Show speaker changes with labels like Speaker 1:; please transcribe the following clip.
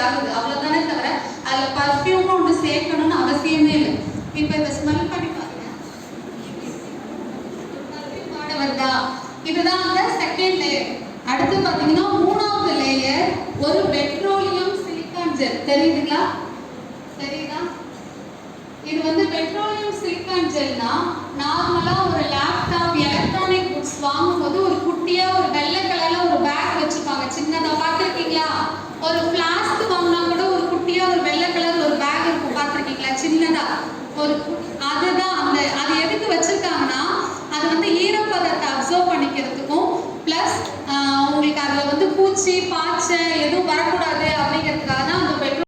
Speaker 1: ஆகுது, அவ்வளவுதானே தவிர அதுல பர்ஃப்யூம் ஒன்று சேர்க்கணும்னு அவசியமே இல்லை. இப்ப இதை ஸ்மெல் பண்ணி பாருங்க, பர்ஃப்யூம் வருதா? இதுதான் அந்த செகண்ட் லேயர். அடுத்து பாத்தீங்கன்னா மூணாவது லேயர் ஒரு பெட்ரோலியம் சிலிக்கான் ஜெல். தெரியுதுங்களா? தெரியுதா? இது வந்து பெட்ரோலியம் சிலிக்கான் ஜெல்னா நார்மலா ஒரு லேப்டாப் எலக்ட்ரானிக் குட்ஸ் வாங்கும்போது ஒரு குட்டியா ஒரு வெள்ளை கலர்ல ஒரு பேக் வச்சிருப்பாங்க, சின்னதா. பார்த்திருக்கீங்களா? ஒரு ஃபிளாஸ்க் வாங்கினா கூட ஒரு குட்டியா ஒரு வெள்ளை கலர் ஒரு பேக் இருக்கும், பார்த்திருக்கீங்களா? சின்னதா ஒரு அதுதான் அந்த அது எதுக்கு வச்சிருக்காங்கன்னா அது வந்து ஈரப்பதத்தை அப்சர்வ் பண்ணிக்கிறதுக்கும் பிளஸ் உங்களுக்கு அதுல வந்து பூச்சி பாய்ச்ச எதுவும்